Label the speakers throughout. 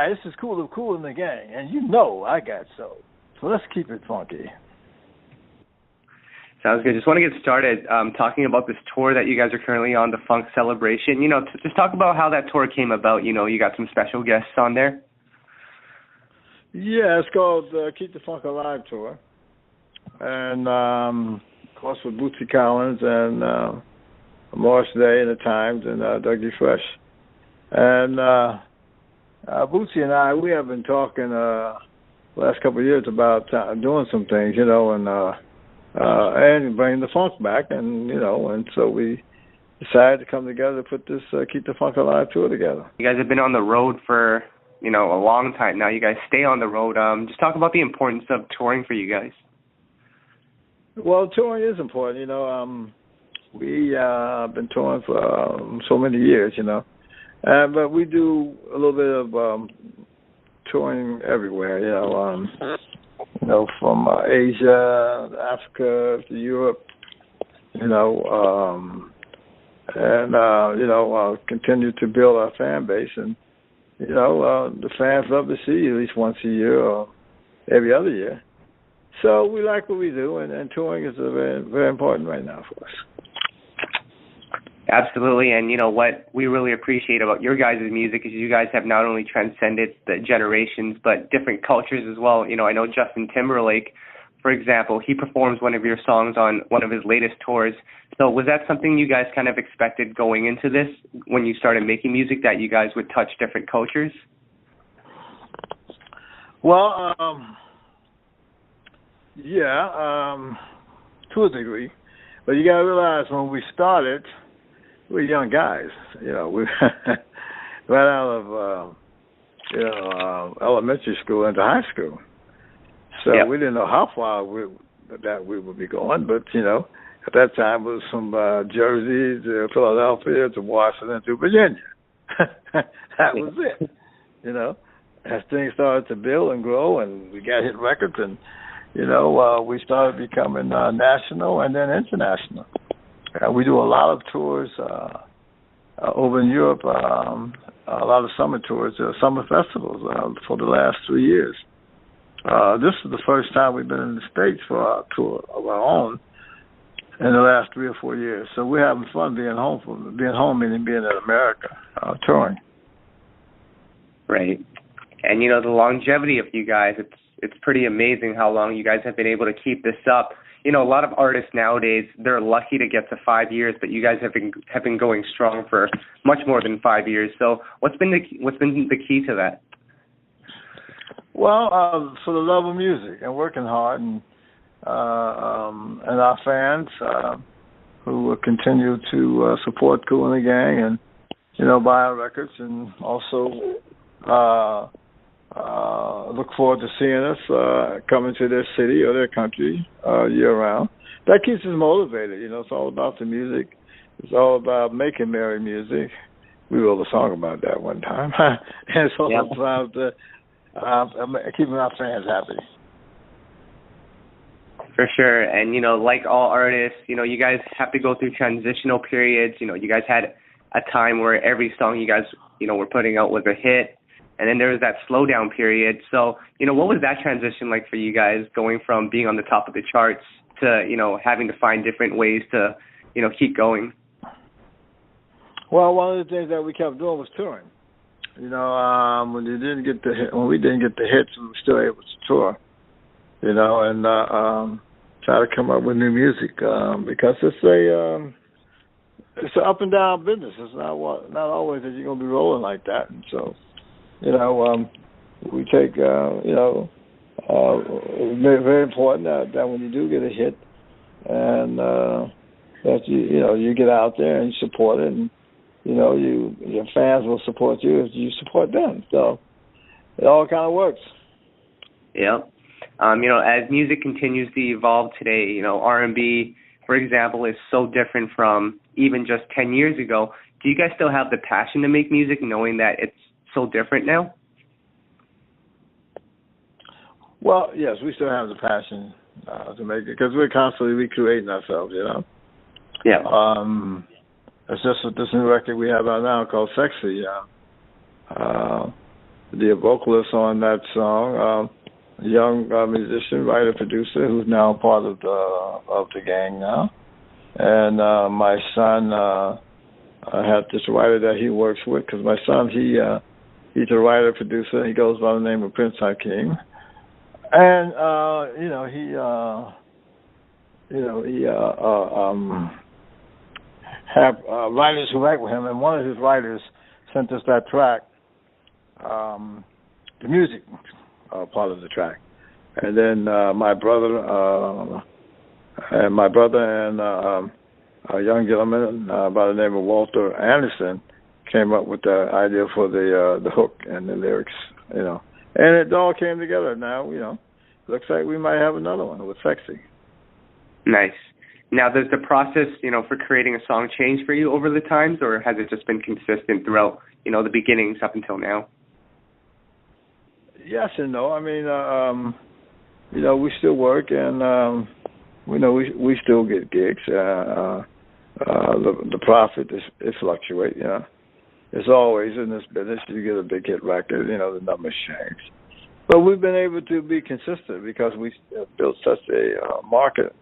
Speaker 1: Hi, this is Kool The Gang, and you know I got soul. So let's keep it funky.
Speaker 2: Sounds good. Just want to get started talking about this tour that you guys are currently on, the Funk Celebration. You know, just talk about how that tour came about. You know, you got some special guests on there.
Speaker 1: Yeah, it's called Keep the Funk Alive Tour. And, of course, with Bootsy Collins and Morris Day and the Times and Dougie Fresh. And Bootsy and I, we have been talking the last couple of years about doing some things, you know, and bringing the funk back, and you know, and so we decided to come together to put this Keep the Funk Alive tour together.
Speaker 2: You guys have been on the road for, you know, a long time now. You guys stay on the road. Just talk about the importance of touring for you guys.
Speaker 1: Well, touring is important, you know. We have been touring for so many years, you know, but we do a little bit of touring everywhere, you know, from Asia, Africa to Europe, you know, and, you know, continue to build our fan base. And, you know, the fans love to see you at least once a year or every other year. So we like what we do, and touring is very, very important right now for us.
Speaker 2: Absolutely, and you know what we really appreciate about your guys' music is you guys have not only transcended the generations, but different cultures as well. You know, I know Justin Timberlake, for example, he performs one of your songs on one of his latest tours. So was that something you guys kind of expected going into this when you started making music, that you guys would touch different cultures?
Speaker 1: Well, yeah, to a degree. But you got to realize when we started, we're young guys, you know. We right out of elementary school into high school, so
Speaker 2: yep.
Speaker 1: We didn't know how far we would be going. But you know, at that time it was from Jersey to Philadelphia to Washington to Virginia. That was it, you know. As things started to build and grow, and we got hit records, and you know, we started becoming national and then international. We do a lot of tours over in Europe, a lot of summer tours, summer festivals for the last 3 years. This is the first time we've been in the States for a tour of our own in the last 3 or 4 years. So we're having fun being home, meaning being in America, touring.
Speaker 2: Right. And, you know, the longevity of you guys, it's pretty amazing how long you guys have been able to keep this up. You know, a lot of artists nowadays, they're lucky to get to 5 years, but you guys have been going strong for much more than 5 years. So what's been the key to that?
Speaker 1: Well, for the love of music and working hard, and our fans who will continue to support Kool the Gang and, you know, buy our records, and also look forward to seeing us coming to their city or their country year-round. That keeps us motivated. You know, it's all about the music. It's all about making merry music. We wrote a song about that one time. And it's all about keeping our fans happy. For
Speaker 2: sure. And, you know, like all artists, you know, you guys have to go through transitional periods. You know, you guys had a time where every song you guys, you know, were putting out was a hit. And then there was that slowdown period. So, you know, what was that transition like for you guys, going from being on the top of the charts to, you know, having to find different ways to, you know, keep going?
Speaker 1: Well, one of the things that we kept doing was touring. You know, when we didn't get the hits, we were still able to tour. You know, and try to come up with new music because it's an up and down business. It's not always that you're gonna be rolling like that, and so. You know, we take, you know, very, very important that when you do get a hit, and that you know, you get out there and you support it, and you know, your fans will support you if you support them. So it all kind of works.
Speaker 2: Yeah. You know, as music continues to evolve today, you know, R&B, for example, is so different from even just 10 years ago. Do you guys still have the passion to make music, knowing that it's so different now?
Speaker 1: Well, yes, we still have the passion to make it, because we're constantly recreating ourselves, you know.
Speaker 2: Yeah.
Speaker 1: It's just with this new record we have out now called Sexy. the vocalist on that song, a young musician, writer, producer, who's now part of the gang now. And my son had this writer that he works with, because my son, he's a writer, producer. He goes by the name of Prince Hakeem. And he have writers who write with him, and one of his writers sent us that track, the music part of the track, and then my brother and a young gentleman by the name of Walter Anderson came up with the idea for the hook and the lyrics, and it all came together. Now, looks like we might have another one with Sexy.
Speaker 2: Nice. Now, does the process, for creating a song change for you over the times, or has it just been consistent throughout, the beginnings up until now?
Speaker 1: Yes and no. I mean, we still work, and we still get gigs. The profit is fluctuate. It's always in this business. You get a big hit record, the numbers change. But we've been able to be consistent because we built such a market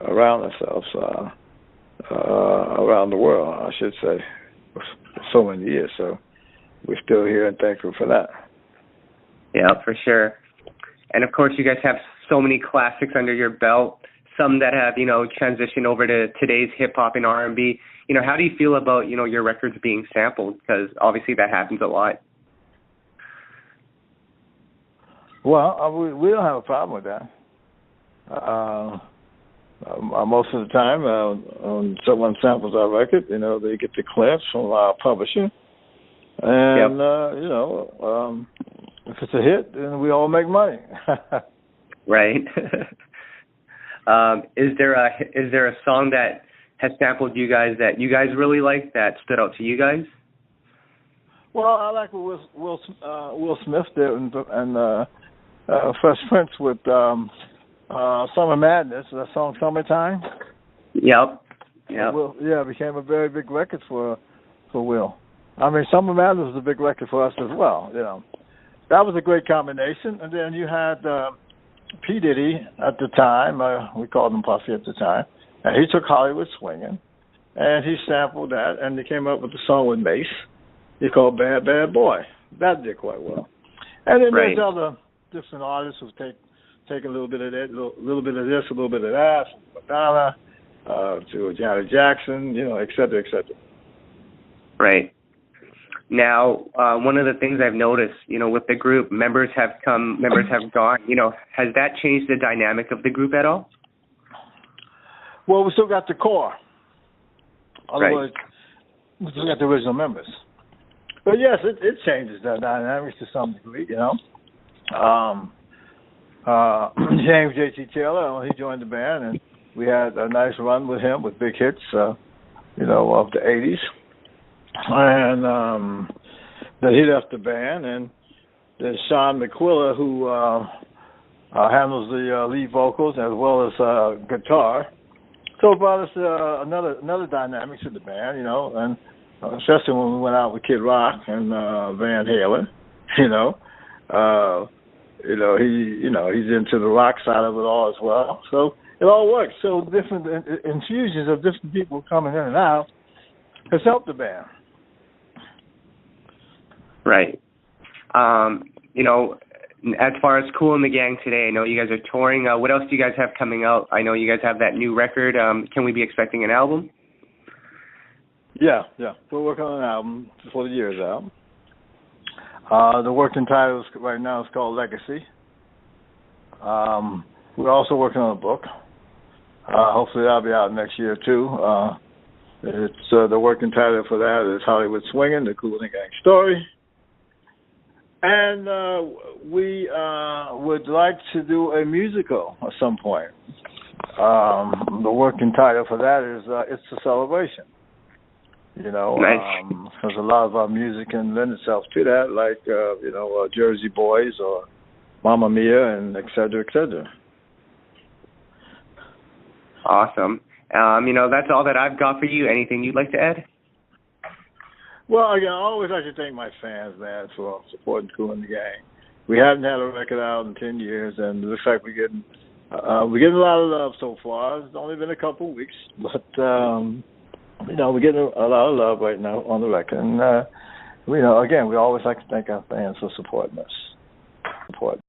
Speaker 1: around ourselves, around the world, I should say, for so many years. So we're still here and thankful for that.
Speaker 2: Yeah, for sure. And of course, you guys have so many classics under your belt, some that have, transitioned over to today's hip hop and R&B. How do you feel about, your records being sampled? Because obviously that happens a lot.
Speaker 1: Well, we don't have a problem with that. Most of the time, when someone samples our record, they get the clearance from our publisher. And, if it's a hit, then we all make money.
Speaker 2: Right. Is there a song that has sampled you guys that you guys really like, that stood out to you guys?
Speaker 1: Well, I like what Will Smith did and Fresh Prince with Summer Madness, that song Summertime.
Speaker 2: Yep.
Speaker 1: It became a very big record for Will. I mean, Summer Madness was a big record for us as well, That was a great combination. And then you had P. Diddy at the time, we called him Puffy at the time, and he took Hollywood Swinging, and he sampled that, and they came up with the song with Mace. He called Bad Bad Boy. That did quite well. And then there's other different artists who take a little bit of that, a little bit of this, a little bit of that, from Madonna to Janet Jackson, et cetera, et cetera.
Speaker 2: Right. Now, one of the things I've noticed, with the group, members have come, members have gone. Has that changed the dynamic of the group at all?
Speaker 1: Well, we still got the core. Otherwise,
Speaker 2: right.
Speaker 1: We still got the original members. But yes, it changes the dynamics to some degree, James J.T. Taylor, he joined the band, and we had a nice run with him with big hits, of the 80s. And then he left the band, and there's Sean McQuilla, who handles the lead vocals as well as guitar. So it brought us another dynamic to the band, and especially when we went out with Kid Rock and Van Halen, he's into the rock side of it all as well. So it all works. So different infusions of different people coming in and out has helped the band.
Speaker 2: Right. As far as Kool the Gang today, I know you guys are touring. What else do you guys have coming out? I know you guys have that new record. Can we be expecting an album?
Speaker 1: Yeah. We're working on an album before the year is out. The working title right now is called Legacy. We're also working on a book. Hopefully that'll be out next year too. It's the working title for that is Hollywood Swinging, the Kool The Gang story. And we would like to do a musical at some point. The working title for that is It's a Celebration.
Speaker 2: Nice.
Speaker 1: Because a lot of our music can lend itself to that, like, Jersey Boys or Mamma Mia and et cetera, et cetera.
Speaker 2: Awesome. That's all that I've got for you. Anything you'd like to add?
Speaker 1: Well, again, I always like to thank my fans, man, for supporting Kool The Gang. We haven't had a record out in 10 years, and it looks like we're getting a lot of love so far. It's only been a couple of weeks, but we're getting a lot of love right now on the record. And again, we always like to thank our fans for supporting us.